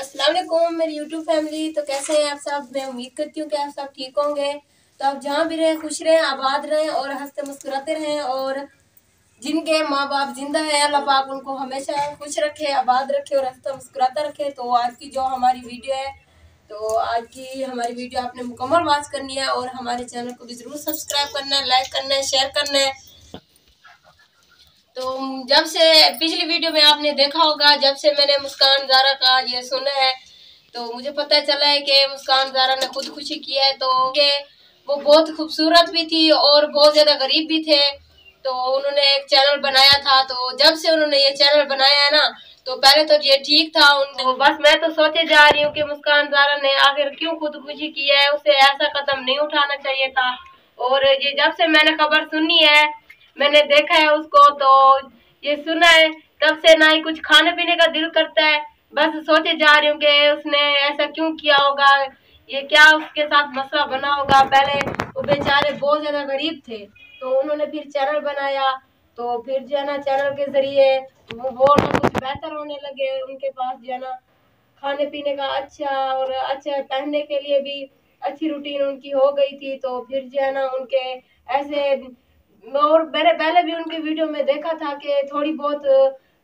अस्सलाम वालेकुम मेरी यूट्यूब फैमिली। तो कैसे हैं आप सब? मैं उम्मीद करती हूँ कि आप सब ठीक होंगे। तो आप जहाँ भी रहें खुश रहें, आबाद रहें और हंसते मुस्कुराते रहें। और जिनके माँ बाप जिंदा है अल्लाह पाक उनको हमेशा खुश रखे, आबाद रखे और हंसता मुस्कुराता रखे। तो आज की जो हमारी वीडियो है, तो आज की हमारी वीडियो आपने मुकम्मल वॉच करनी है और हमारे चैनल को भी ज़रूर सब्सक्राइब करना है, लाइक करना है, शेयर करना है। तो जब से पिछली वीडियो में आपने देखा होगा, जब से मैंने मुस्कान ज़ारा का ये सुना है तो मुझे पता चला है कि मुस्कान ज़ारा ने खुदकुशी की है। तो वो बहुत खूबसूरत भी थी और बहुत ज़्यादा गरीब भी थे। तो उन्होंने एक चैनल बनाया था। तो जब से उन्होंने ये चैनल बनाया है ना, तो पहले तो ये ठीक था तो बस मैं तो सोचे जा रही हूँ कि मुस्कान ज़ारा ने आखिर क्यों खुदकुशी की है, उसे ऐसा कदम नहीं उठाना चाहिए था। और ये जब से मैंने खबर सुनी है, मैंने देखा है उसको, तो ये सुना है, तब से ना ही कुछ खाने पीने का दिल करता है। बस सोचे जा रही हूँ कि उसने ऐसा क्यों किया होगा, ये क्या उसके साथ मसला बना होगा। पहले वो बेचारे बहुत ज्यादा गरीब थे, तो उन्होंने फिर चैनल बनाया। तो फिर जो है ना चैनल के जरिए वो ना कुछ बेहतर होने लगे। उनके पास जो है ना खाने पीने का अच्छा और अच्छा पहनने के लिए भी अच्छी रूटीन उनकी हो गई थी। तो फिर जो है ना उनके ऐसे, और मैंने पहले भी उनकी वीडियो में देखा था कि थोड़ी बहुत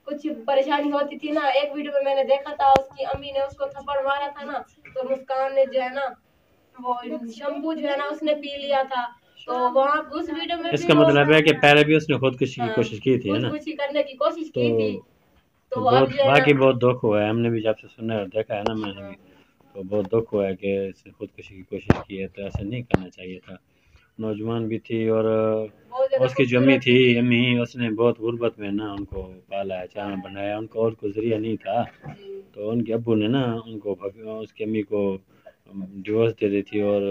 कुछ परेशानी होती थी ना। एक वीडियो में मैंने देखा था उसकी अम्मी ने उसको थप्पड़ मारा था ना, तो मुस्कान ने जो है ना वो शैम्पू जो है ना उसने पी लिया था। तो वहाँ उस वीडियो में इसका मतलब है कि पहले भी उसने खुदकुशी की कोशिश की थी, है ना। खुदकुशी करने की कोशिश की थी। तो तो अब बहुत जो है बाकी ना बहुत दुख हुआ है, हमने भी जब से सुना और देखा है ना, मैंने भी तो बहुत दुख हुआ है कि इसने खुदकुशी की कोशिश की है। तो ऐसा नहीं करना चाहिए था। नौजवान भी थी और बहुत ज्यादा उसकी जो अम्मी खूबसूरत थी, थी। अम्मी उसने बहुत गुर्बत में ना उनको पाला है, चैनल बनाया, उनको और कोई जरिया नहीं था। तो उनके अब्बू ने ना उनको उसकी अम्मी को डिवोर्स दे दी थी और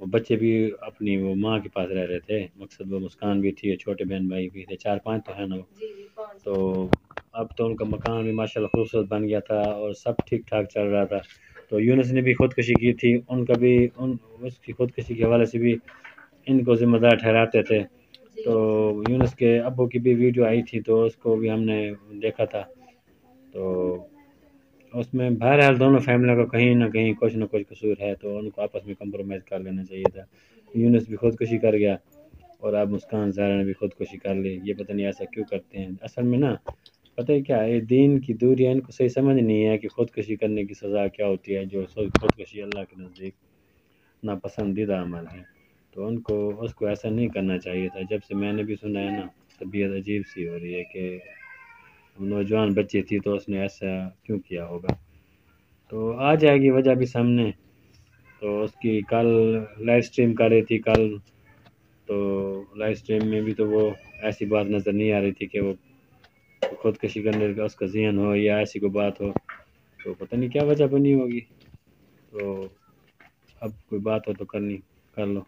वो बच्चे भी अपनी वो माँ के पास रह रहे थे। मकसद वो मुस्कान भी थी, छोटे बहन भाई भी थे, 4-5 तो है ना वो। तो अब तो उनका मकान भी माशाल्लाह खूबसूरत बन गया था और सब ठीक ठाक चल रहा था। तो यूनुस ने भी खुदकुशी की थी, उनका भी उन उसकी खुदकुशी के हवाले से भी इनको ज़िम्मेदार ठहराते थे। तो यूनुस के अब्बू की भी वीडियो आई थी, तो उसको भी हमने देखा था। तो उसमें बहरहाल दोनों फैमिलियों का कहीं ना कुछ कसूर है, तो उनको आपस में कंप्रोमाइज़ कर लेना चाहिए था। यूनुस भी खुदकुशी कर गया और अब मुस्कान ज़ारा ने भी खुदकुशी कर ली। ये पता नहीं ऐसा क्यों करते हैं। असल में ना पता है क्या है, दीन की दूरी है, इनको सही समझ नहीं है कि खुदकुशी करने की सज़ा क्या होती है। जो खुदकुशी अल्लाह के नज़दीक नापसंदीदा अमल है, तो उनको उसको ऐसा नहीं करना चाहिए था। जब से मैंने भी सुना है ना, तबीयत अजीब सी हो रही है कि नौजवान बच्ची थी तो उसने ऐसा क्यों किया होगा। तो आ जाएगी वजह भी सामने। तो उसकी कल लाइव स्ट्रीम कर रही थी कल, तो लाइव स्ट्रीम में भी तो वो ऐसी बात नज़र नहीं आ रही थी कि वो खुदकुशी करने का उसका ज़हन हो या ऐसी कोई बात हो। तो पता नहीं क्या वजह बनी होगी। तो अब कोई बात हो तो करनी कर लो।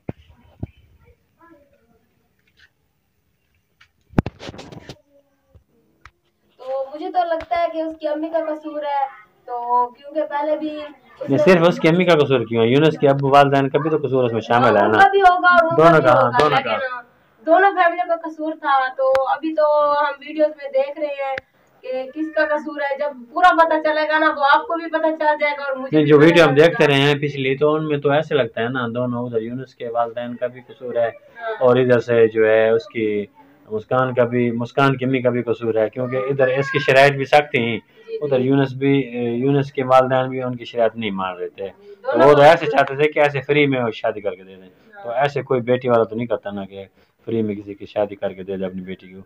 तो मुझे तो लगता है कि उसकी अम्मी का कसूर है। तो क्योंकि पहले भी नहीं, सिर्फ उसकी अम्मी का कसूर क्यों है, यूनुस के अब्बू वालिदैन का भी तो कसूर उसमें शामिल है ना। उनका भी होगा और उनका दोनों भी का, हाँ होगा, दोनों का। लेकिन दोनों फैमिली का कसूर था। तो अभी तो हम वीडियोस में देख रहे हैं कि किसका कसूर है। जब पूरा पता चलेगा ना तो आपको भी पता चल जाएगा और मुझे नहीं, भी जो पता वीडियो हम देखते चलेगा। रहे हैं पिछली, तो उनमें तो ऐसे लगता है ना दोनों, उधर यूनुस के वालिदैन का भी कसूर है और इधर से जो है उसकी मुस्कान की अम्मी का भी कसूर है, क्योंकि इधर इसकी शराइत भी सख्त थी, उधर यूनुस के वालिदैन भी उनकी शराइत नहीं मान रहे थे। तो वो तो ऐसे चाहते थे कि ऐसे फ्री में वो शादी करके दे दें। तो ऐसे कोई बेटी वाला तो नहीं करता ना कि फ्री में किसी की शादी करके दे दे अपनी बेटी को,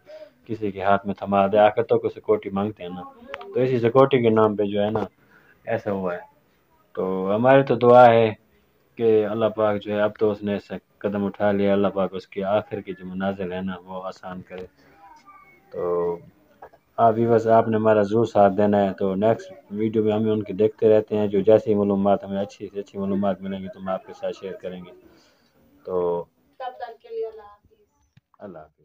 किसी के हाथ में थमा दे। आखिर तो कोई सिक्योरिटी मांगते हैं ना, तो इसी सिक्योरिटी के नाम पे जो है ना ऐसा हुआ है। तो हमारी तो दुआ है कि अल्लाह पाक जो है, अब तो उसने ऐसा कदम उठा लिया, अल्लाह पाक उसकी आखिर की जो मनाजिल है ना वो आसान करे। तो आप भी बस आपने हमारा ज़रूर साथ देना है। तो नेक्स्ट वीडियो में हम उनकी देखते रहते हैं, जो जैसी मालूमात हमें अच्छी से अच्छी मालूमात मिलेंगी तो हम आपके साथ शेयर करेंगे। तो तब तक के लिए अल्लाह हाफिज़। अल्लाह हाफिज़।